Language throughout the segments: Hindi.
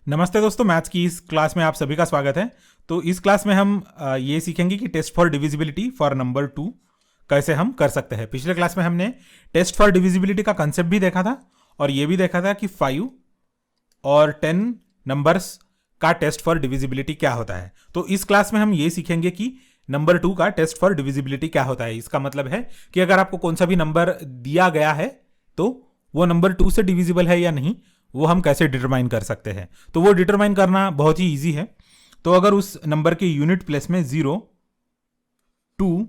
नमस्ते दोस्तों, मैथ्स की इस क्लास में आप सभी का स्वागत है। तो इस क्लास में हम ये सीखेंगे कि test for divisibility for number 2 कैसे हम कर सकते हैं। पिछले क्लास में हमने टेस्ट फॉर डिविजिबिलिटी का कंसेप्ट भी देखा था और ये भी देखा था कि 5 और 10 नंबर्स का टेस्ट फॉर डिविजिबिलिटी क्या होता है। तो इस क्लास में हम ये सीखेंगे कि नंबर 2 का टेस्ट फॉर डिविजिबिलिटी क्या होता है। इसका मतलब है कि अगर आपको कौन सा भी नंबर दिया गया है तो वो नंबर 2 से डिविजिबल है या नहीं, वो हम कैसे डिटरमाइन कर सकते हैं। तो वो डिटरमाइन करना बहुत ही इजी है। तो अगर उस नंबर के यूनिट प्लेस में 0, 2,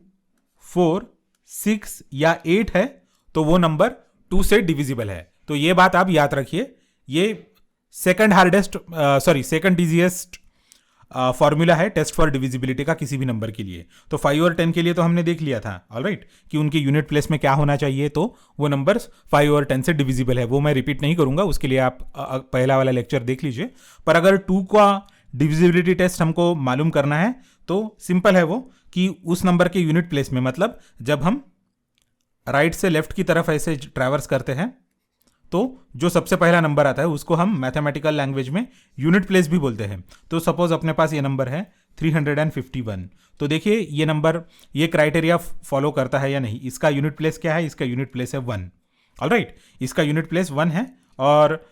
4, 6 या 8 है तो वो नंबर 2 से डिविजिबल है। तो ये बात आप याद रखिए। ये सेकंड इजीएस्ट फॉर्मूला है टेस्ट फॉर डिविजिबिलिटी का किसी भी नंबर के लिए। तो 5 और 10 के लिए तो हमने देख लिया था, ऑलराइट, कि उनके यूनिट प्लेस में क्या होना चाहिए तो वो नंबर्स 5 और 10 से डिविजिबल है। वो मैं रिपीट नहीं करूंगा, उसके लिए आप पहला वाला लेक्चर देख लीजिए। पर अगर 2 का डिविजिबिलिटी टेस्ट हमको मालूम करना है तो सिंपल है वो कि उस नंबर के यूनिट प्लेस में, मतलब जब हम राइट से लेफ्ट की तरफ ऐसे ट्रैवर्स करते हैं तो जो सबसे पहला नंबर आता है उसको हम मैथमेटिकल लैंग्वेज में यूनिट प्लेस भी बोलते हैं। तो सपोज अपने पास ये नंबर है 351। तो देखिए ये नंबर ये क्राइटेरिया फॉलो करता है या नहीं। इसका यूनिट प्लेस क्या है? इसका यूनिट प्लेस है 1। ऑलराइट, इसका यूनिट प्लेस 1 है और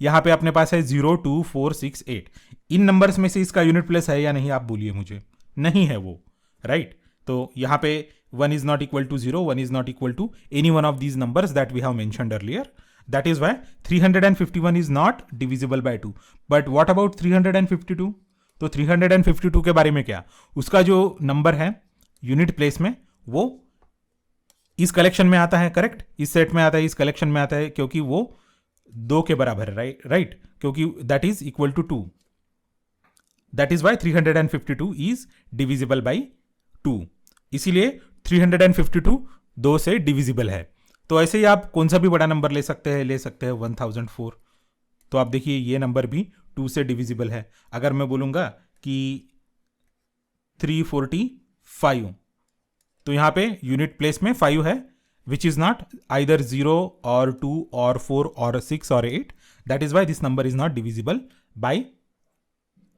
यहाँ पे अपने पास है 0, 2, 4, 6, 8। इन नंबर्स में से इसका यूनिट प्लेस है या नहीं, आप बोलिए मुझे। नहीं है वो, राइट। तो यहाँ पे 1 is not equal to 0, 1 is not equal to any one of these numbers that we have mentioned earlier. That is why 351 is not divisible by 2. But what about 352? तो 352 के बारे में क्या? उसका जो नंबर है यूनिट प्लेस में वो इस कलेक्शन में आता है, करेक्ट, इस सेट में आता है, इस कलेक्शन में आता है, क्योंकि वो 2 के बराबर है, राइट, क्योंकि that is equal to 2। That is why 352 is divisible by 2। इसीलिए 352 2 से डिविजिबल है। तो ऐसे ही आप कौन सा भी बड़ा नंबर ले सकते हैं 1004। तो आप देखिए ये नंबर भी 2 से डिविजिबल है। अगर मैं बोलूंगा कि 345 तो यहां पे यूनिट प्लेस में 5 है, विच इज नॉट आइदर 0 और 2 और 4 और 6 और 8। That is why this number is not divisible by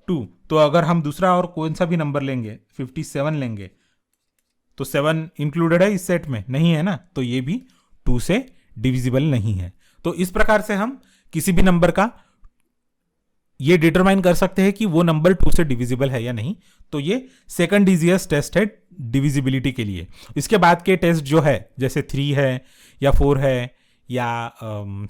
2। तो अगर हम दूसरा और कौन सा भी नंबर लेंगे 57 लेंगे तो 7 इंक्लूडेड है इस सेट में, नहीं है ना, तो ये भी 2 से डिविजिबल नहीं है। तो इस प्रकार से हम किसी भी नंबर का ये डिटरमाइन कर सकते हैं कि वो नंबर 2 से डिविजिबल है या नहीं। तो ये सेकंड इजीएस्ट टेस्ट है डिविजिबिलिटी के लिए। इसके बाद के टेस्ट जो है जैसे 3 है या 4 है या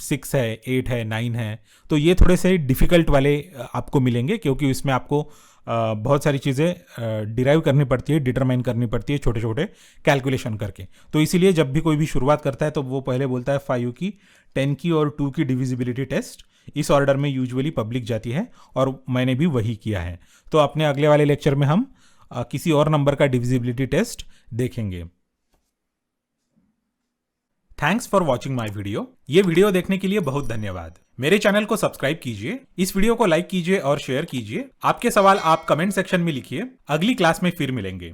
6 है, 8 है, 9 है, तो ये थोड़े से डिफिकल्ट वाले आपको मिलेंगे, क्योंकि इसमें आपको बहुत सारी चीज़ें डिराइव करनी पड़ती है, डिटरमाइन करनी पड़ती है छोटे छोटे कैलकुलेशन करके। तो इसीलिए जब भी कोई भी शुरुआत करता है तो वो पहले बोलता है 5 की, 10 की और 2 की डिविजिबिलिटी टेस्ट। इस ऑर्डर में यूजुअली पब्लिक जाती है और मैंने भी वही किया है। तो अपने अगले वाले लेक्चर में हम किसी और नंबर का डिविजिबिलिटी टेस्ट देखेंगे। Thanks for watching my video. ये वीडियो देखने के लिए बहुत धन्यवाद। मेरे चैनल को सब्सक्राइब कीजिए, इस वीडियो को लाइक कीजिए और शेयर कीजिए। आपके सवाल आप कमेंट सेक्शन में लिखिए। अगली क्लास में फिर मिलेंगे।